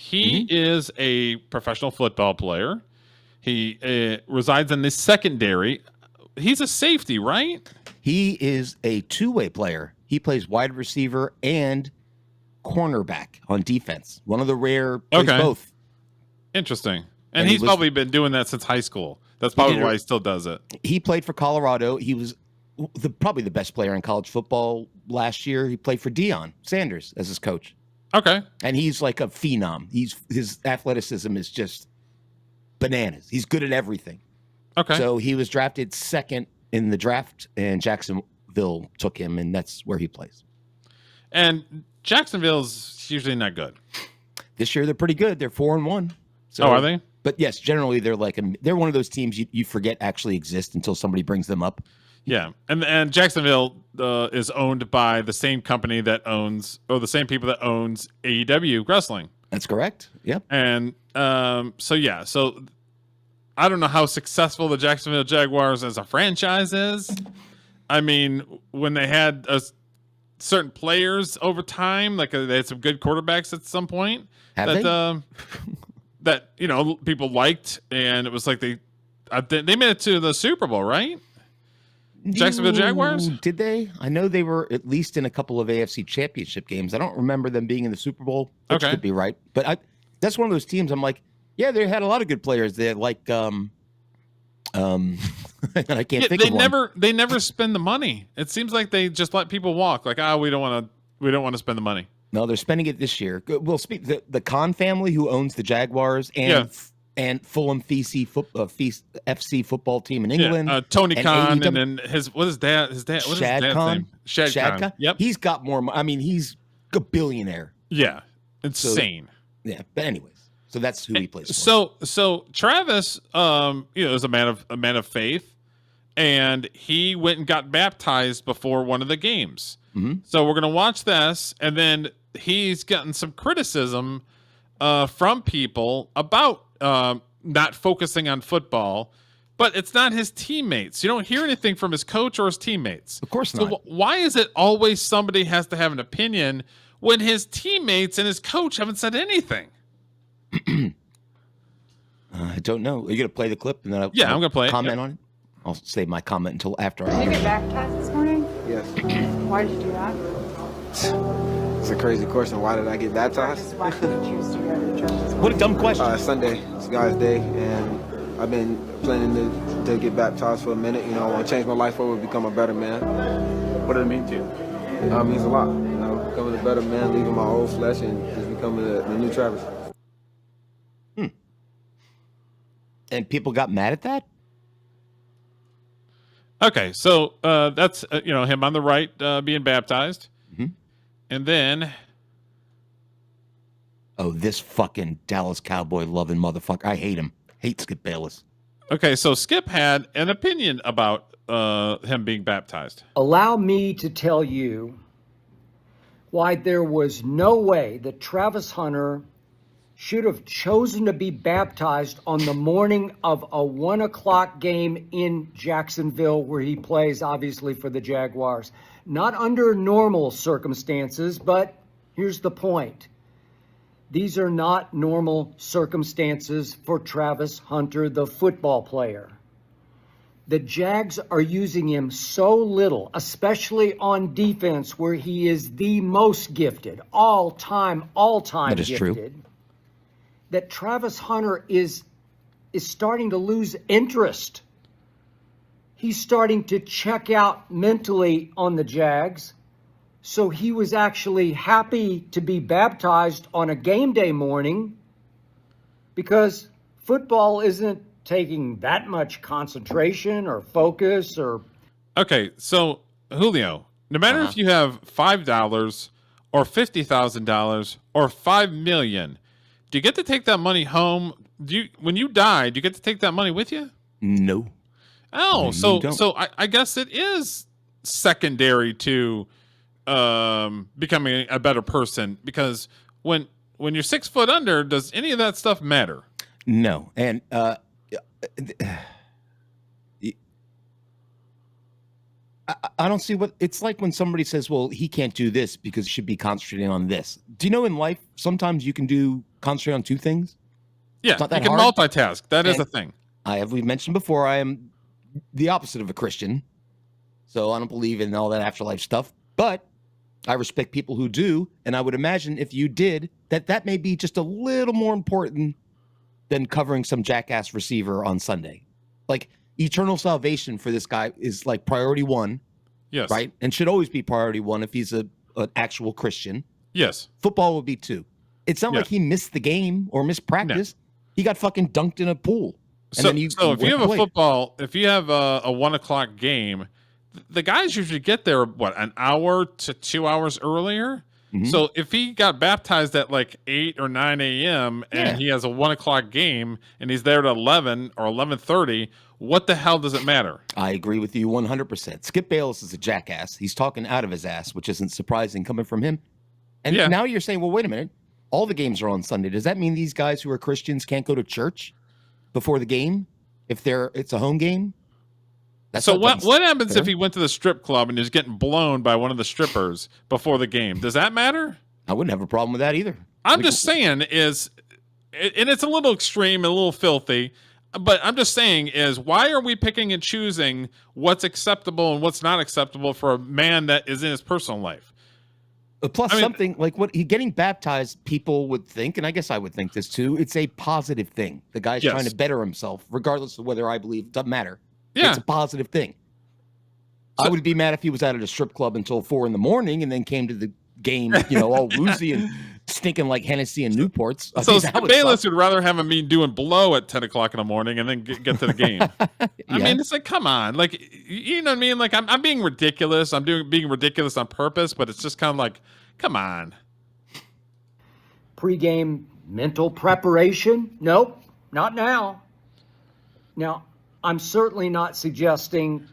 He is a professional football player. He resides in the secondary. He's a safety, right? He is a two-way player. He plays wide receiver and cornerback on defense. One of the rare plays both. Interesting. And he's probably been doing that since high school. That's probably why he still does it. He played for Colorado. He was probably the best player in college football last year. He played for Deion Sanders as his coach. Okay. And he's like a phenom. His athleticism is just bananas. He's good at everything. Okay. So he was drafted second in the draft, and Jacksonville took him, and that's where he plays. And Jacksonville's usually not good. This year they're pretty good. They're 4-1. So, are they? But yes, generally they're they're one of those teams you forget actually exist until somebody brings them up. Yeah, and Jacksonville is owned by the same company that owns, or the same people that owns AEW Wrestling. That's correct. Yep. And so I don't know how successful the Jacksonville Jaguars as a franchise is. I mean, when they had certain players over time, like they had some good quarterbacks at some point that people liked, and it was like they made it to the Super Bowl, right? Jacksonville Jaguars? Did they? I know they were at least in a couple of AFC Championship games. I don't remember them being in the Super Bowl, which could be right. But that's one of those teams I'm like, yeah, they had a lot of good players. They had like I can't think of one. They never spend the money. It seems like they just let people walk. Like, we don't want to spend the money. No, they're spending it this year. We'll speak the Khan family, who owns the Jaguars and Fulham FC football team in England. Tony Khan, and then his dad? What is his dad's name? Shad Khan. Yep. He's got more. I mean, he's a billionaire. Yeah, insane. So, yeah, but anyways, so that's who he plays for. So Travis, is a man of faith, and he went and got baptized before one of the games. Mm-hmm. So we're gonna watch this, and then he's gotten some criticism from people about not focusing on football, but it's not his teammates. You don't hear anything from his coach or his teammates. Of course not. So why is it always somebody has to have an opinion when his teammates and his coach haven't said anything? I don't know. Are you going to play the clip? And then I'm going to play comment on it? I'll save my comment until after. Did you get baptized this morning? Yes. Why did you do that? It's a crazy question. Why did I get baptized? Why did you choose to go to church? What a dumb question. Sunday. It's God's day, and I've been planning to get baptized for a minute. I want to change my life forward, become a better man. What does it mean to you? It means a lot. Becoming a better man, leaving my old flesh, and just becoming the new Travis. And people got mad at that? Okay, so that's him on the right being baptized. Mm-hmm. And then this fucking Dallas Cowboy loving motherfucker. I hate him. Hate Skip Bayless. Okay, so Skip had an opinion about him being baptized. Allow me to tell you why there was no way that Travis Hunter should have chosen to be baptized on the morning of a 1:00 game in Jacksonville, where he plays, obviously, for the Jaguars. Not under normal circumstances, but here's the point. These are not normal circumstances for Travis Hunter, the football player. The Jags are using him so little, especially on defense, where he is the most gifted, all-time that is gifted. True. That Travis Hunter is starting to lose interest. He's starting to check out mentally on the Jags. So he was actually happy to be baptized on a game day morning because football isn't taking that much concentration or focus or... Okay, so Julio, no matter if you have $5 or $50,000 or $5 million, do you get to take that money home? When you die, do you get to take that money with you? No. Oh, so I guess it is secondary to becoming a better person, because when you're 6 foot under, does any of that stuff matter? No. And I don't see what it's like when somebody says, well, he can't do this because he should be concentrating on this. Do you know in life, sometimes you can concentrate on two things? Yeah, It's not that you can hard. multitask. That is And a thing. we've mentioned before, I am the opposite of a Christian. So I don't believe in all that afterlife stuff, but I respect people who do. And I would imagine if you did, that may be just a little more important than covering some jackass receiver on Sunday. Like, eternal salvation for this guy is like priority one. Yes. Right? And should always be priority one if he's an actual Christian. Yes. Football would be two. It's not like he missed the game or missed practice. No. He got fucking dunked in a pool. And so then if you have a 1 o'clock game, the guys usually get there, an hour to 2 hours earlier? Mm-hmm. So if he got baptized at like 8 or 9 a.m. and he has a 1 o'clock game and he's there at 11 or 11:30, what the hell does it matter? I agree with you 100%. Skip Bayless is a jackass. He's talking out of his ass, which isn't surprising coming from him. And now you're saying, well, wait a minute. All the games are on Sunday. Does that mean these guys who are Christians can't go to church before the game if it's a home game? So what happens if he went to the strip club and he's getting blown by one of the strippers before the game? Does that matter? I wouldn't have a problem with that either. I'm just saying and it's a little extreme and a little filthy, but I'm just saying why are we picking and choosing what's acceptable and what's not acceptable for a man that is in his personal life? Plus, something like getting baptized, people would think, and I guess I would think this too, it's a positive thing. The guy's trying to better himself, regardless of whether I believe, it doesn't matter. Yeah. It's a positive thing. So, I would be mad if he was out at a strip club until 4 a.m. and then came to the game, all woozy and stinking like Hennessy and Newports. So Bayless would rather have him doing blow at 10 o'clock in the morning and then get to the game. I mean, it's like, come on. Like, you know what I mean? Like, I'm being ridiculous. I'm being ridiculous on purpose, but it's just kind of like, come on. Pre-game mental preparation? Nope, not now. Now, I'm certainly not suggesting.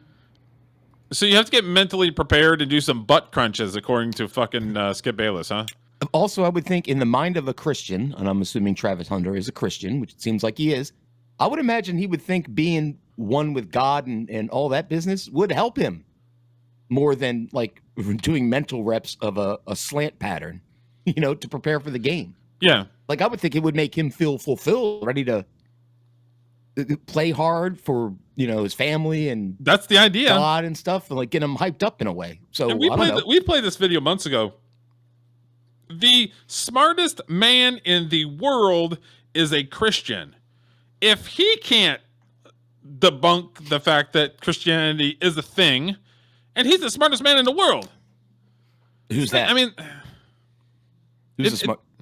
So you have to get mentally prepared and do some butt crunches, according to fucking Skip Bayless, huh? Also, I would think in the mind of a Christian, and I'm assuming Travis Hunter is a Christian, which it seems like he is, I would imagine he would think being one with God and all that business would help him more than like doing mental reps of a slant pattern, to prepare for the game. Yeah. Like, I would think it would make him feel fulfilled, ready to play hard for his family and that's the idea, God and stuff, and like get him hyped up in a way. So we played this video months ago. The smartest man in the world is a Christian. If he can't debunk the fact that Christianity is a thing, and he's the smartest man in the world, who's that? I mean,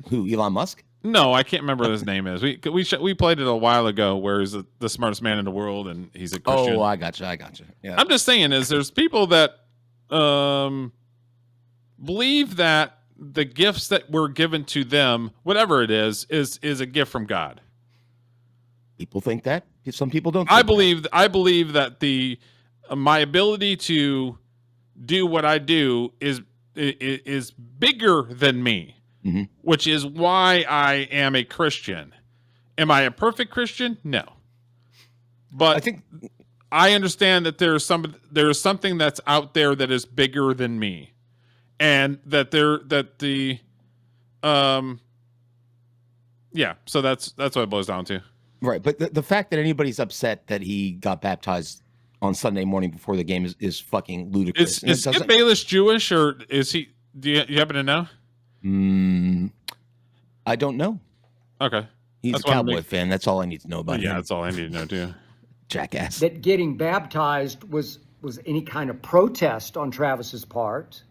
who? Elon Musk? No, I can't remember what his name is. We played it a while ago where he's the smartest man in the world and he's a Christian. Oh, I gotcha. Yeah. I'm just saying there's people that believe that the gifts that were given to them, whatever it is a gift from God. People think that. Some people don't. I believe that my ability to do what I do is bigger than me. Mm-hmm. Which is why I am a Christian. Am I a perfect Christian? No. But I think I understand that there is something that's out there that is bigger than me. And so that's what it boils down to. Right. But the fact that anybody's upset that he got baptized on Sunday morning before the game is fucking ludicrous. Is Skip Bayless Jewish, or is he, do you happen to know? I don't know. Okay. He's a Cowboy fan. That's all I need to know about him. Yeah, that's all I need to know too. Jackass. That getting baptized was any kind of protest on Travis's part.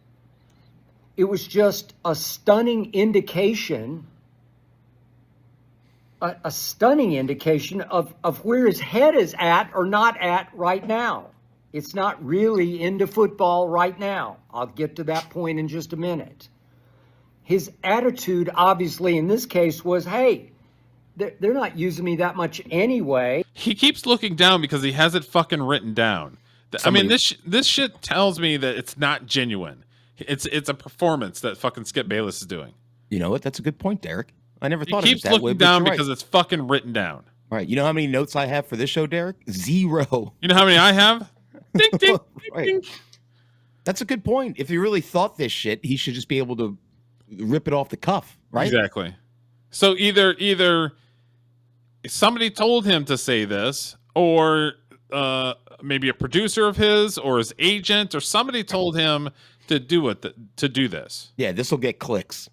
It was just a stunning indication, a stunning indication of where his head is at or not at right now. It's not really into football right now. I'll get to that point in just a minute. His attitude, obviously, in this case was, hey, they're not using me that much anyway. He keeps looking down because he has it fucking written down. I mean, this shit tells me that it's not genuine. It's a performance that fucking Skip Bayless is doing. You know what? That's a good point, Derek. I never thought of it that way. He keeps looking down because it's fucking written down. All right. You know how many notes I have for this show, Derek? 0. You know how many I have? Ding, ding, ding, right. ding. That's a good point. If he really thought this shit, he should just be able to rip it off the cuff, right? Exactly. So either somebody told him to say this, or maybe a producer of his or his agent or somebody told him to do this. Yeah, this will get clicks.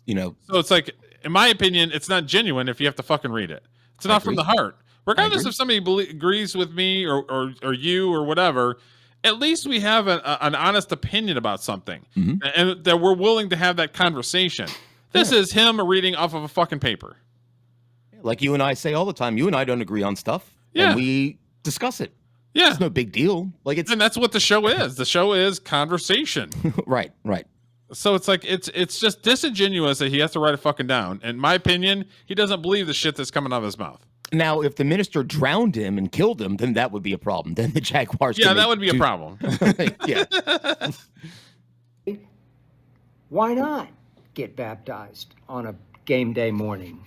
So it's like, in my opinion, it's not genuine if you have to fucking read it. It's not from the heart. Regardless if somebody agrees with me or you or whatever, at least we have an honest opinion about something, and that we're willing to have that conversation. This is him reading off of a fucking paper. Like you and I say all the time, you and I don't agree on stuff, and we discuss it. Yeah, it's no big deal. And that's what the show is. The show is conversation. Right. So it's like it's just disingenuous that he has to write it fucking down. In my opinion, he doesn't believe the shit that's coming out of his mouth. Now, if the minister drowned him and killed him, then that would be a problem. Then the Jaguars. Yeah, that would be a problem. Yeah. Why not get baptized on a game day morning?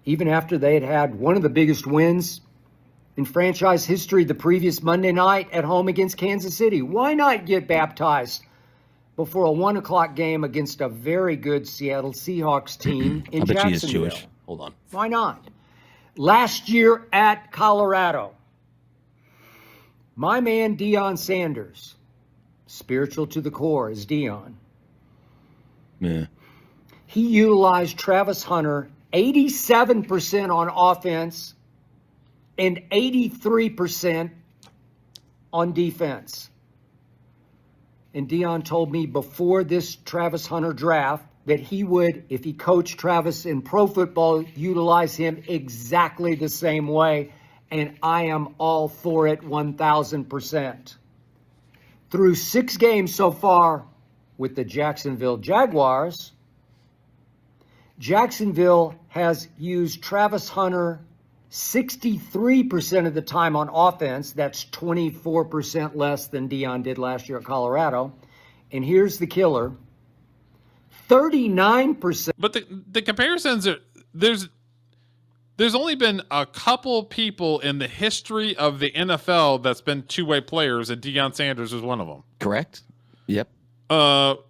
Even after they had one of the biggest wins in franchise history the previous Monday night at home against Kansas City. Why not get baptized before a 1 o'clock game against a very good Seattle Seahawks team in Jacksonville? I bet she is Jewish. Hold on. Why not? Last year at Colorado, my man Deion Sanders, spiritual to the core is Deion. Yeah. He utilized Travis Hunter 87% on offense and 83% on defense. And Deion told me before this Travis Hunter draft that he would, if he coached Travis in pro football, utilize him exactly the same way. And I am all for it 1,000%. Through 6 games so far with the Jacksonville Jaguars, Jacksonville has used Travis Hunter 63% of the time on offense. That's 24% less than Deion did last year at Colorado. And here's the killer. 39%. But the comparisons are, there's only been a couple people in the history of the NFL that's been two-way players, and Deion Sanders was one of them. Correct. Yep.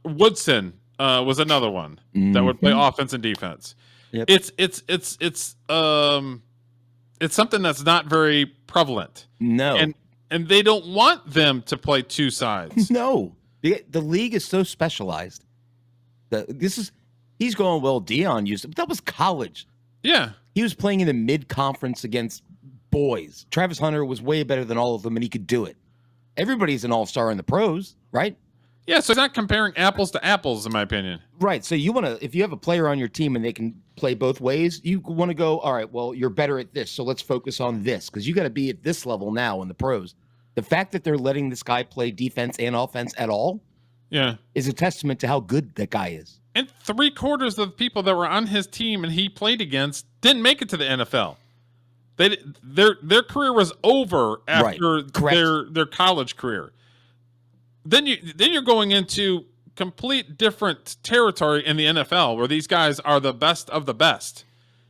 Woodson was another one that would play offense and defense. Yep. It's something that's not very prevalent. No. And they don't want them to play two sides. No. The league is so specialized. He's going, well, Deion used it, but that was college. Yeah. He was playing in the mid-conference against boys. Travis Hunter was way better than all of them, and he could do it. Everybody's an all-star in the pros, right? Yeah, so it's not comparing apples to apples, in my opinion. Right. So you want to, if you have a player on your team and they can play both ways, you want to go, all right, well, you're better at this, so let's focus on this, because you got to be at this level now in the pros. The fact that they're letting this guy play defense and offense at all is a testament to how good that guy is. And 3/4 of the people that were on his team and he played against didn't make it to the NFL. Their career was over after their college career. Then you're going into complete different territory in the NFL, where these guys are the best of the best.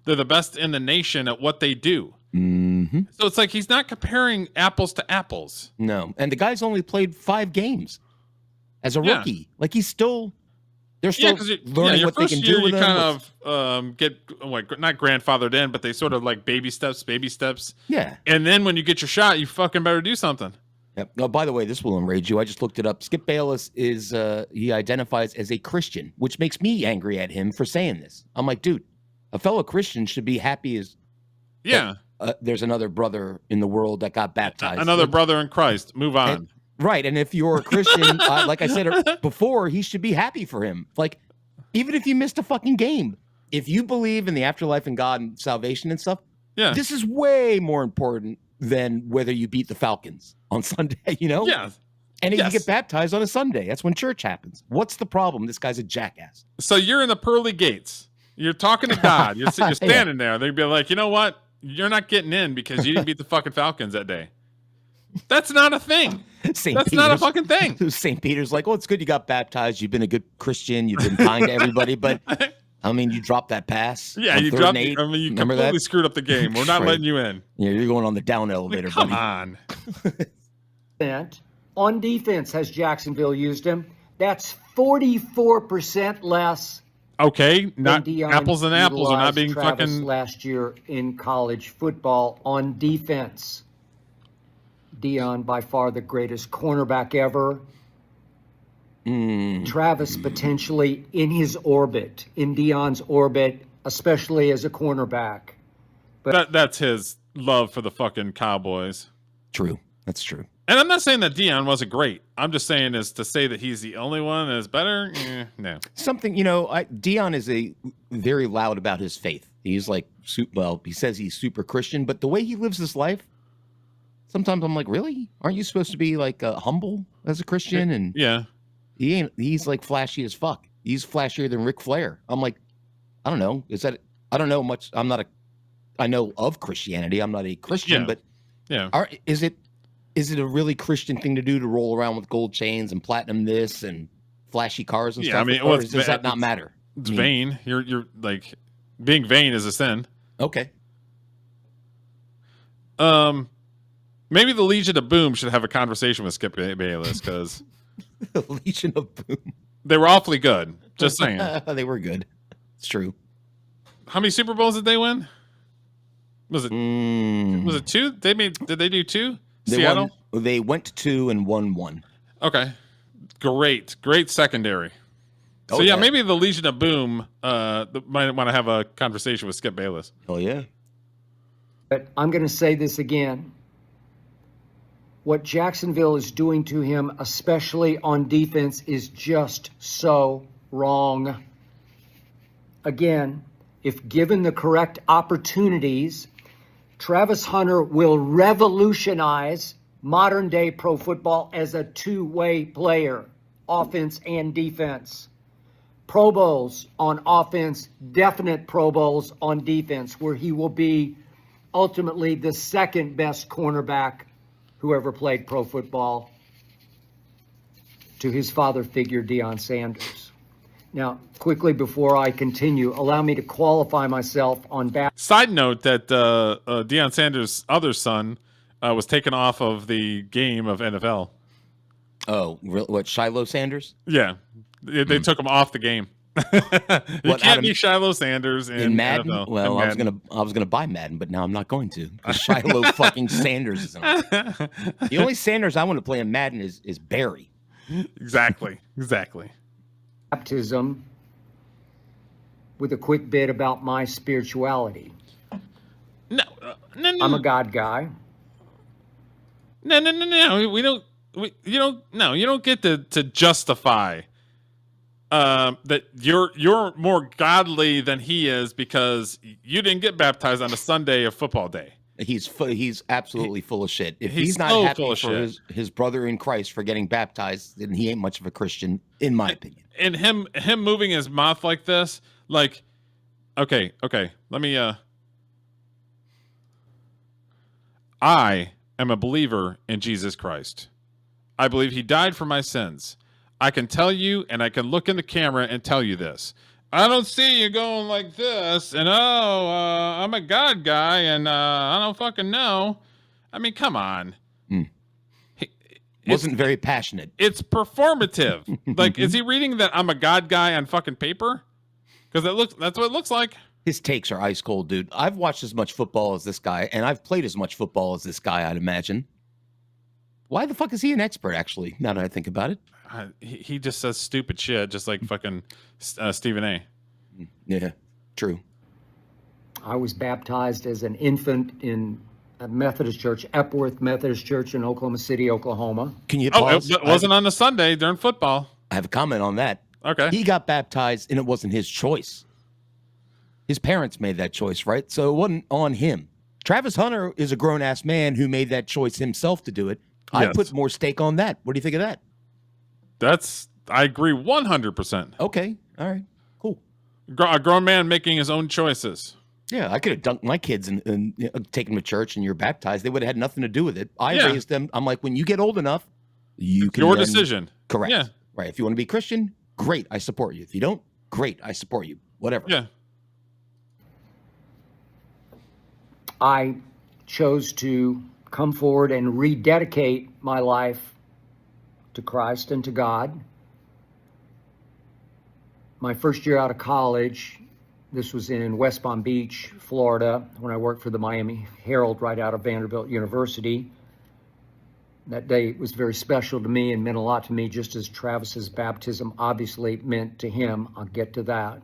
They're the best in the nation at what they do. Mm-hmm. So it's like he's not comparing apples to apples. No, and the guy's only played 5 games as a rookie. Like they're still learning what they can do with you him. kind of get not grandfathered in, but they sort of like baby steps. Yeah. And then when you get your shot, you fucking better do something. Yep. No, by the way, this will enrage you. I just looked it up. Skip Bayless is he identifies as a Christian, which makes me angry at him for saying this. I'm like, dude, a fellow Christian should be happy as there's another brother in the world that got baptized. Another brother in Christ. Move on. Right. And if you're a Christian, like I said before, he should be happy for him. Like, even if you missed a fucking game, if you believe in the afterlife and God and salvation and stuff, this is way more important than whether you beat the Falcons on Sunday, you know? Yeah. And if you get baptized on a Sunday, that's when church happens. What's the problem? This guy's a jackass. So you're in the pearly gates. You're talking to God. You're standing there. They'd be like, you know what? You're not getting in because you didn't beat the fucking Falcons that day. That's not a thing. That's not a fucking thing. St. Peter's like, oh, it's good you got baptized. You've been a good Christian. You've been kind to everybody. But, I mean, you dropped that pass. Yeah, you dropped it. I mean, you completely screwed up the game. We're not letting you in. Yeah, you're going on the down elevator, Come on. on defense has Jacksonville used him. That's 44% less Okay, than not Deion apples and apples are not utilized being Travis fucking. last year in college football on defense. Deion, by far the greatest cornerback ever. Travis potentially in his orbit, in Deion's orbit, especially as a cornerback. That's his love for the fucking Cowboys. True. That's true. And I'm not saying that Deion wasn't great. I'm just saying is to say that he's the only one that is better. No. Something, Dion is very loud about his faith. He's like, he says he's super Christian, but the way he lives his life, sometimes I'm like, really? Aren't you supposed to be like humble as a Christian? And Yeah. he ain't. He's like flashy as fuck. He's flashier than Ric Flair. I'm like, I don't know. I don't know much. I know of Christianity. I'm not a Christian, Yeah. but Yeah. Is it a really Christian thing to do to roll around with gold chains and platinum this and flashy cars and Yeah, stuff? I mean, or well, does that not matter? It's vain. You're like being vain is a sin. Okay. Maybe the Legion of Boom should have a conversation with Skip Bayless because Legion of Boom. they were awfully good. Just saying. They were good. It's true. How many Super Bowls did they win? Was it two? Did they do two? Seattle? They went to 2 and won 1. Okay. Great secondary. So Oh, yeah, yeah. maybe the Legion of Boom might want to have a conversation with Skip Bayless. Oh yeah. But I'm going to say this again. What Jacksonville is doing to him, especially on defense, is just so wrong. Again, if given the correct opportunities, Travis Hunter will revolutionize modern day pro football as a two-way player, offense and defense. Pro Bowls on offense, definite Pro Bowls on defense, where he will be ultimately the second best cornerback who ever played pro football to his father figure, Deion Sanders. Now, quickly before I continue, allow me to qualify myself on back. Side note that Deion Sanders' other son was taken off of the game of NFL. Oh, what? Shiloh Sanders Yeah, they took him off the game. You can't be Shiloh Sanders in Madden. NFL. Well, in Madden. I was gonna buy Madden, but now I'm not going to. Because Shiloh fucking Sanders is on. The only Sanders I want to play in Madden is Barry. Exactly. Baptism with a quick bit about my spirituality. No. I'm a God guy. No. You don't get to justify that you're more godly than he is because you didn't get baptized on a Sunday of football day. He's absolutely full of shit. If he's he's not so happy full of for shit. his brother in Christ for getting baptized, then he ain't much of a Christian, in my opinion. And him moving his mouth like this, like, okay, let me. I am a believer in Jesus Christ. I believe he died for my sins. I can tell you, and I can look in the camera and tell you this. I don't see you going like this, and I'm a God guy, and I don't fucking know. I mean, come on. Wasn't very passionate. It's performative. Like, is he reading that I'm a God guy on fucking paper? Because that's what it looks like. His takes are ice cold, dude. I've watched as much football as this guy, and I've played as much football as this guy, I'd imagine. Why the fuck is he an expert, actually, now that I think about it? He just says stupid shit, just like fucking Stephen A. Yeah, true. I was baptized as an infant in a Methodist church, Epworth Methodist Church in Oklahoma City, Oklahoma. Can you Oh, pause? it wasn't on a Sunday during football. I have a comment on that. Okay. He got baptized, and it wasn't his choice. His parents made that choice, right? So it wasn't on him. Travis Hunter is a grown-ass man who made that choice himself to do it. I Yes. put more stake on that. What do you think of that? I agree 100%. Okay. All right. Cool. A grown man making his own choices. Yeah, I could have dunked my kids and taken them to church and you're baptized. They would have had nothing to do with it. I Yeah. raised them. I'm like, when you get old enough, you can. Your then- decision. Correct. Yeah. Right. If you want to be Christian, great. I support you. If you don't, great. I support you. Whatever. Yeah. I chose to come forward and rededicate my life to Christ and to God. My first year out of college, this was in West Palm Beach, Florida, when I worked for the Miami Herald right out of Vanderbilt University. That day was very special to me and meant a lot to me, just as Travis's baptism obviously meant to him. I'll get to that.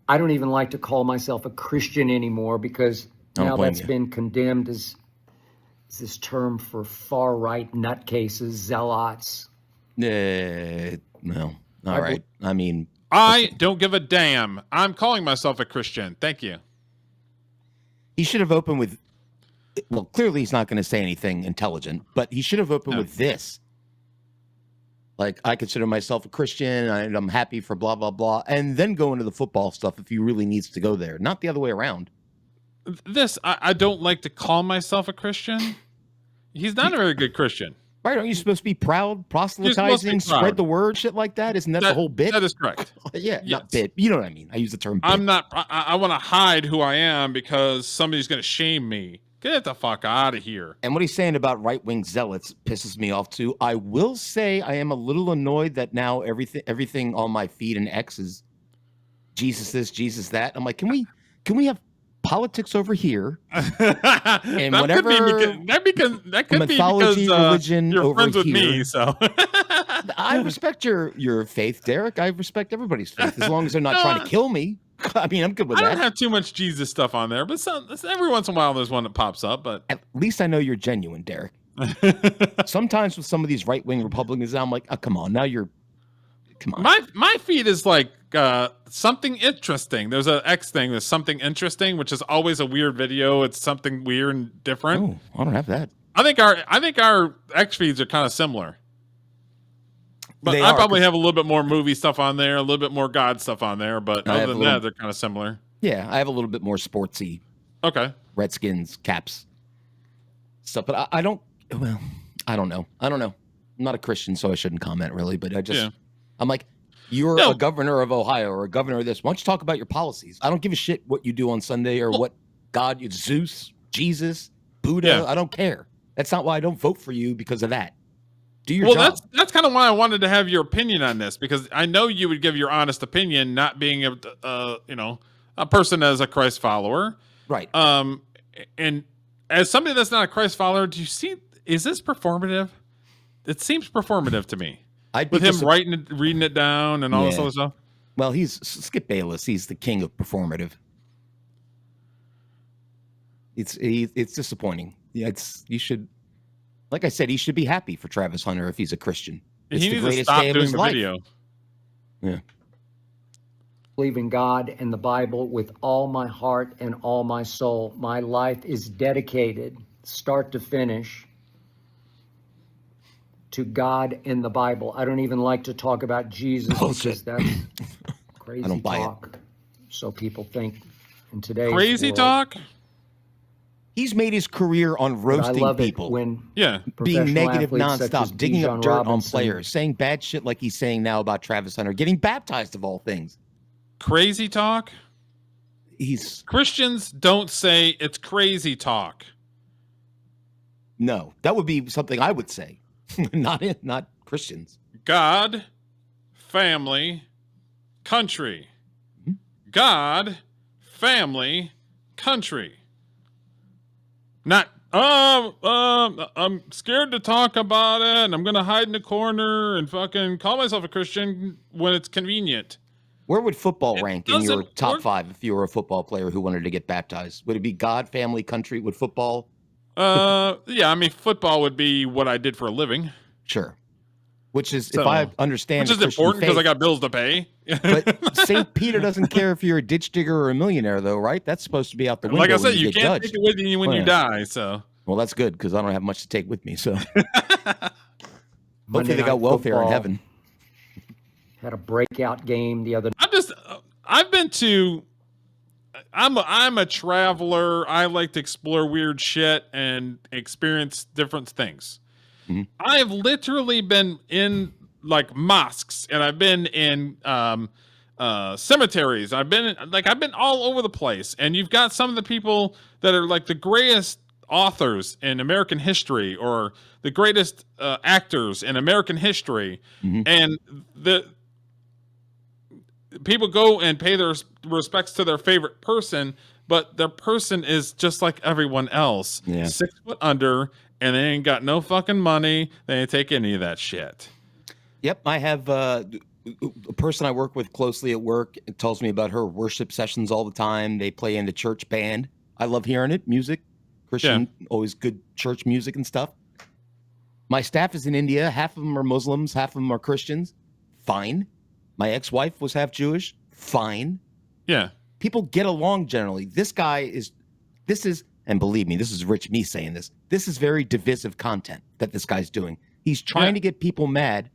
I don't even like to call myself a Christian anymore because now that's been condemned as this term for far-right nutcases, zealots. No. All right. I mean, I don't give a damn. I'm calling myself a Christian. Thank you. He should have opened with, well, clearly he's not going to say anything intelligent, but he should have opened with this. Like, I consider myself a Christian, and I'm happy for blah, blah, blah, and then go into the football stuff if he really needs to go there. Not the other way around. I don't like to call myself a Christian. He's not a very good Christian. Right? Aren't you supposed to be proud, proselytizing, spread the word, shit like that? Isn't that the whole bit? That is correct. Yeah, Yes. not bit. You know what I mean? I use the term bit. I'm not, I want to hide who I am because somebody's going to shame me. Get the fuck out of here. And what he's saying about right-wing zealots pisses me off too. I will say I am a little annoyed that now everything on my feed and X is Jesus this, Jesus that. I'm like, can we have politics over here? And whatever that could be mythology, because religion you're over friends with here. me, so I respect your faith, Derek. I respect everybody's faith as long as they're not trying to kill me. I mean, I'm good with I that. don't have too much Jesus stuff on there, but every once in a while there's one that pops up. But at least I know you're genuine, Derek. Sometimes with some of these right-wing Republicans, I'm like, oh, come on, come on. My feed is like something interesting. There's an X thing. There's something interesting, which is always a weird video. It's something weird and different. Oh, I don't have that. I think our X feeds are kind of similar. But I probably have a little bit more movie stuff on there, a little bit more God stuff on there. But other than that, they're kind of similar. Yeah, I have a little bit more sportsy. Okay. Redskins, Caps stuff. But I don't know. I don't know. I'm not a Christian, so I shouldn't comment really. But I'm like, you're a governor of Ohio or a governor of this. Why don't you talk about your policies? I don't give a shit what you do on Sunday or what God, Zeus, Jesus, Buddha. Yeah. I don't care. That's not why I don't vote for you because of that. Do your job. That's kind of why I wanted to have your opinion on this, because I know you would give your honest opinion, not being a person as a Christ follower, right? And as somebody that's not a Christ follower, do you see? Is this performative? It seems performative to me. With him reading it down and all this other stuff. Well, he's Skip Bayless. He's the king of performative. It's disappointing. Yeah, you should. Like I said, he should be happy for Travis Hunter if he's a Christian. It's he the needs to greatest stop day of doing his the life. video. Yeah. Believe in God and the Bible with all my heart and all my soul. My life is dedicated, start to finish, to God and the Bible. I don't even like to talk about Jesus because that's crazy I don't buy talk. So people think in today's Crazy world. talk? He's made his career on But I roasting love people. it when Being professional negative athletes such as nonstop, digging up Bijan dirt on Robinson, players, saying bad shit like he's saying now about Travis Hunter, getting baptized of all things. Crazy talk? Christians don't say it's crazy talk. No, that would be something I would say. not Christians. God, family, country. God, family, country. Not, I'm scared to talk about it, and I'm going to hide in the corner and fucking call myself a Christian when it's convenient. Where would football rank in your doesn't top work. 5 if you were a football player who wanted to get baptized? Would it be God, family, country? Would football? Yeah, I mean, football would be what I did for a living. Sure. Which is, So, if I understand, which is important because I got bills to pay. But St. Peter doesn't care if you're a ditch digger or a millionaire, though, right? That's supposed to be out the window. Like I when said, you get can't judged. take it with you when you die. So, well, that's good because I don't have much to take with me. So Monday hopefully they got Night welfare in Football heaven. Had a breakout game the other I've been to. I'm a traveler. I like to explore weird shit and experience different things. Mm-hmm. I've literally been in like mosques, and I've been in cemeteries. I've been all over the place, and you've got some of the people that are like the greatest authors in American history or the greatest actors in American history, and the people go and pay their respects to their favorite person, but their person is just like everyone else, 6 foot under, and they ain't got no fucking money. They ain't take any of that shit. Yep, I have a person I work with closely at work. It tells me about her worship sessions all the time. They play in the church band. I love hearing it. Music, Christian, always good church music and stuff. My staff is in India. Half of them are Muslims, half of them are Christians. Fine. My ex-wife was half Jewish. Fine. Yeah. People get along generally. This is, and believe me, this is Rich me saying this. This is very divisive content that this guy's doing. He's trying to get people mad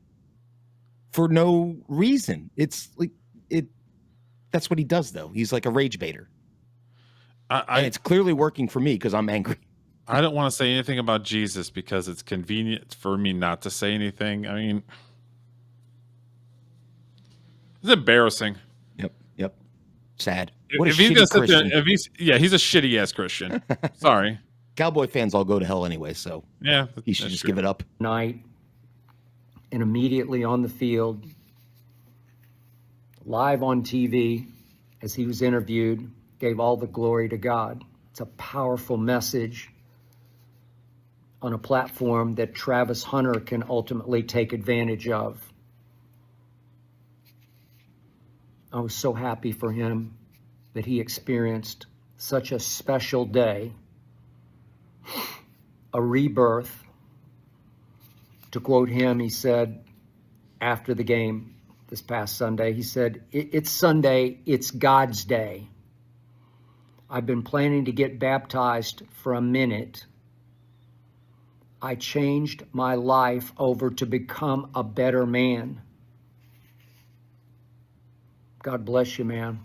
for no reason. It's like that's what he does, though. He's like a rage baiter. And it's clearly working for me because I'm angry. I don't want to say anything about Jesus because it's convenient for me not to say anything. I mean, it's embarrassing. Yep. Sad. If he's gonna sit there, he's a shitty ass Christian. Sorry. Cowboy fans all go to hell anyway, so he should just give it up. Night, and immediately on the field, live on TV, as he was interviewed, gave all the glory to God. It's a powerful message on a platform that Travis Hunter can ultimately take advantage of. I was so happy for him that he experienced such a special day, a rebirth. To quote him, he said after the game this past Sunday, he said, "It's Sunday, it's God's day. I've been planning to get baptized for a minute. I changed my life over to become a better man." God bless you, man.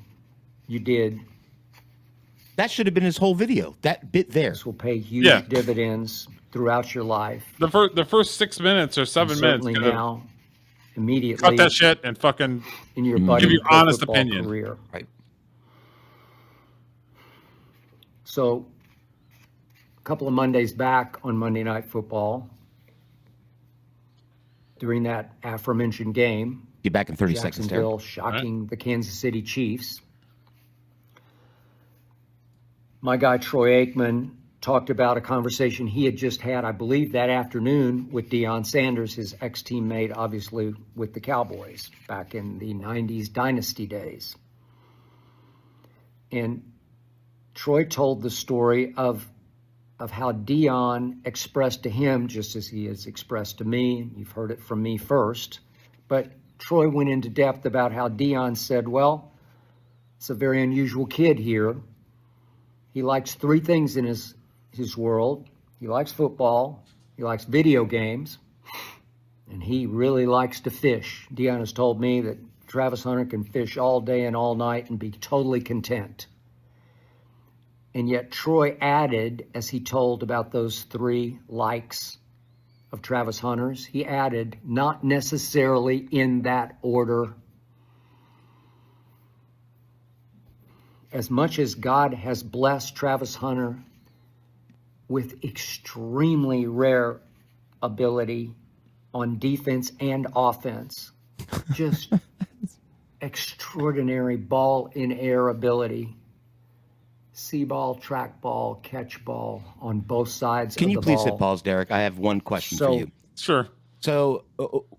You did. That should have been his whole video. That bit there. This will pay huge dividends throughout your life. The first 6 minutes or 7 minutes. Certainly now, immediately. Cut that shit and fucking in your give your honest opinion. Career. Right. So, a couple of Mondays back on Monday Night Football, during that aforementioned game, Be back in 30 seconds, Derek. Jacksonville shocking the Kansas City Chiefs. My guy Troy Aikman talked about a conversation he had just had, I believe, that afternoon with Deion Sanders, his ex-teammate, obviously, with the Cowboys back in the 90s dynasty days. And Troy told the story of how Deion expressed to him, just as he has expressed to me. You've heard it from me first. But Troy went into depth about how Deion said, well, it's a very unusual kid here. He likes three things in his world. He likes football, he likes video games, and he really likes to fish. Deion has told me that Travis Hunter can fish all day and all night and be totally content. And yet Troy added, as he told about those three likes of Travis Hunter's, he added, not necessarily in that order. As much as God has blessed Travis Hunter with extremely rare ability on defense and offense, just extraordinary ball in air ability, see ball, track ball, catch ball on both sides of the ball. Can you please hit pause, Derek? I have one question for you. Sure. So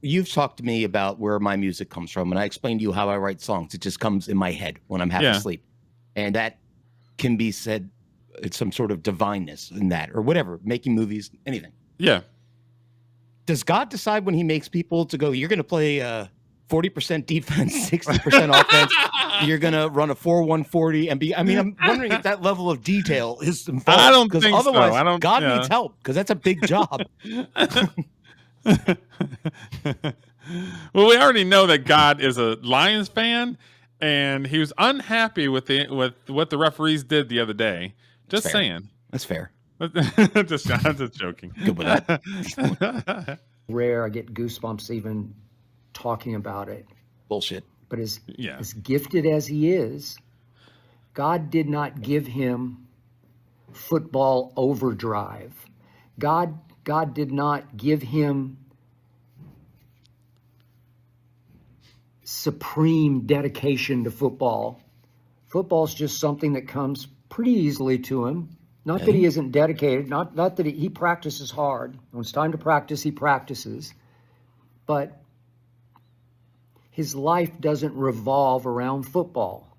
you've talked to me about where my music comes from, and I explained to you how I write songs. It just comes in my head when I'm half asleep. And that can be said, it's some sort of divineness in that, or whatever, making movies, anything. Yeah. Does God decide when he makes people to go, you're going to play 40% defense, 60% offense, you're going to run a 4-1-40 and be, I mean, I'm wondering if that level of detail is involved. I don't think otherwise, so. God needs help, because that's a big job. Well, we already know that God is a Lions fan, and he was unhappy with what the referees did the other day. Just saying. That's fair. I'm just joking. Good with that. Rare, I get goosebumps even talking about it. Bullshit. But as gifted as he is, God did not give him football overdrive. God did not give him supreme dedication to football. Football's just something that comes pretty easily to him. Not that he isn't dedicated, not that he practices hard. When it's time to practice, he practices. But his life doesn't revolve around football.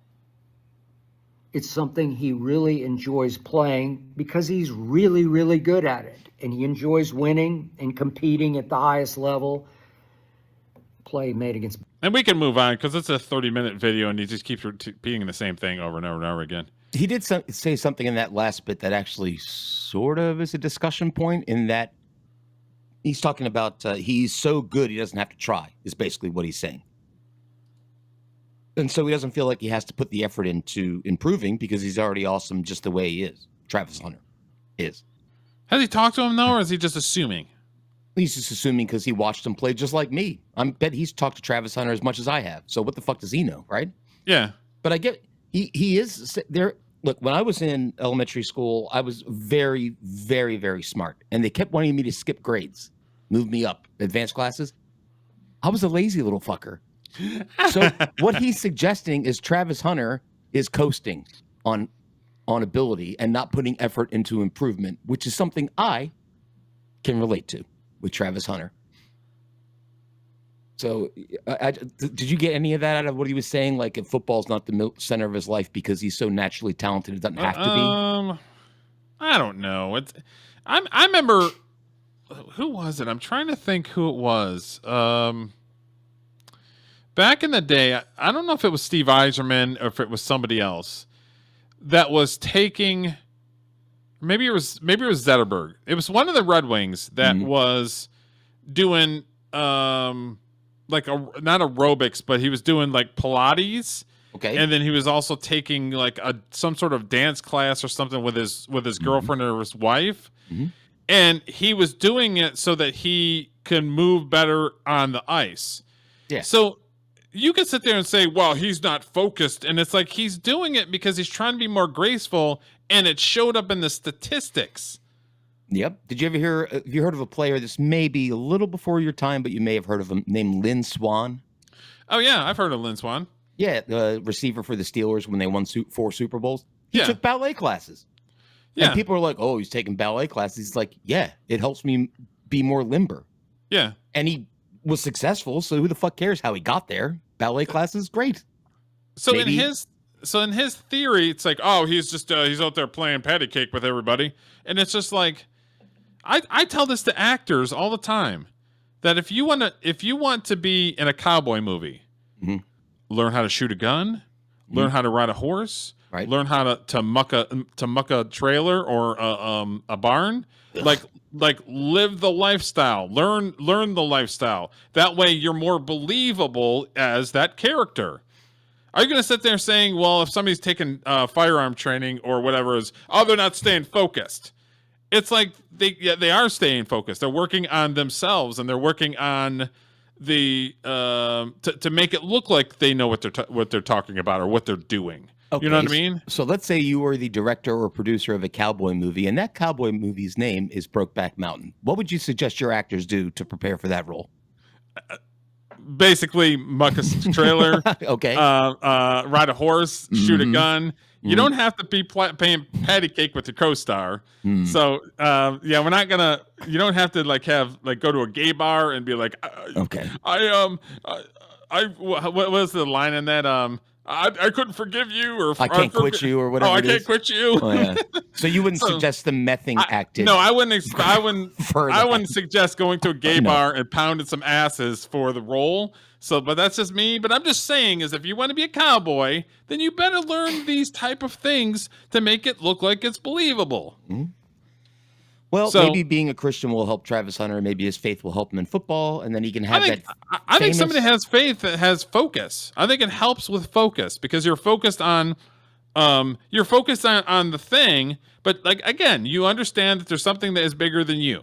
It's something he really enjoys playing because he's really, really good at it. And he enjoys winning and competing at the highest level. Play made against. And we can move on because it's a 30-minute video and he just keeps repeating the same thing over and over and over again. He did say something in that last bit that actually sort of is a discussion point, in that he's talking about he's so good he doesn't have to try, is basically what he's saying. And so he doesn't feel like he has to put the effort into improving because he's already awesome just the way he is. Travis Hunter is. Has he talked to him, though, or is he just assuming? He's just assuming because he watched him play just like me. I bet he's talked to Travis Hunter as much as I have. So what the fuck does he know, right? Yeah. But I get he is there. Look, when I was in elementary school, I was very, very, very smart. And they kept wanting me to skip grades, move me up, advanced classes. I was a lazy little fucker. So what he's suggesting is Travis Hunter is coasting on ability and not putting effort into improvement, which is something I can relate to with Travis Hunter. So did you get any of that out of what he was saying? Like, if football's not the center of his life because he's so naturally talented, it doesn't have to be? I don't know. I remember, who was it? I'm trying to think who it was. Back in the day, I don't know if it was Steve Eiserman or if it was somebody else that was taking. Maybe it was Zetterberg. It was one of the Red Wings that was doing like not aerobics, but he was doing like Pilates. Okay. And then he was also taking like some sort of dance class or something with his girlfriend or his wife. And he was doing it so that he can move better on the ice. Yeah. So you can sit there and say, well, he's not focused. And it's like he's doing it because he's trying to be more graceful, and it showed up in the statistics. Yep. Did you ever hear, have you heard of a player, this may be a little before your time, but you may have heard of him, named Lynn Swann? Oh, yeah. I've heard of Lynn Swann. Yeah. The receiver for the Steelers when they won 4 Super Bowls. He took ballet classes. Yeah. And people are like, oh, he's taking ballet classes. He's like, yeah, it helps me be more limber. Yeah. And he was successful. So who the fuck cares how he got there? Ballet classes, great. So maybe. in his theory, it's like, oh, he's just he's out there playing patty cake with everybody. And it's just like, I tell this to actors all the time, that if you want to be in a cowboy movie, learn how to shoot a gun, learn how to ride a horse, learn how to muck a trailer or a barn, like live the lifestyle, learn the lifestyle. That way you're more believable as that character. Are you going to sit there saying, well, if somebody's taking firearm training or whatever, they're not staying focused? It's like they are staying focused. They're working on themselves, and they're working on the to make it look like they know what they're talking about or what they're doing. Okay, you know what I mean? So let's say you were the director or producer of a cowboy movie, and that cowboy movie's name is Brokeback Mountain. What would you suggest your actors do to prepare for that role? Basically, muck a trailer. Okay. Ride a horse, shoot a gun. You don't have to be paying patty cake with your co-star. So, yeah, we're not gonna. You don't have to go to a gay bar and be like, okay. What was the line in that? I couldn't forgive you, or I can't quit you, or whatever. Oh, I can't quit you. Oh, yeah. So you wouldn't suggest the mething acting? No, I wouldn't. I wouldn't suggest going to a gay bar and pounding some asses for the role. So, but that's just me. But I'm just saying, is if you want to be a cowboy, then you better learn these type of things to make it look like it's believable. Well, maybe being a Christian will help Travis Hunter. Maybe his faith will help him in football, and then he can have I think somebody that has faith that has focus. I think it helps with focus because you're focused on, the thing. But like again, you understand that there's something that is bigger than you.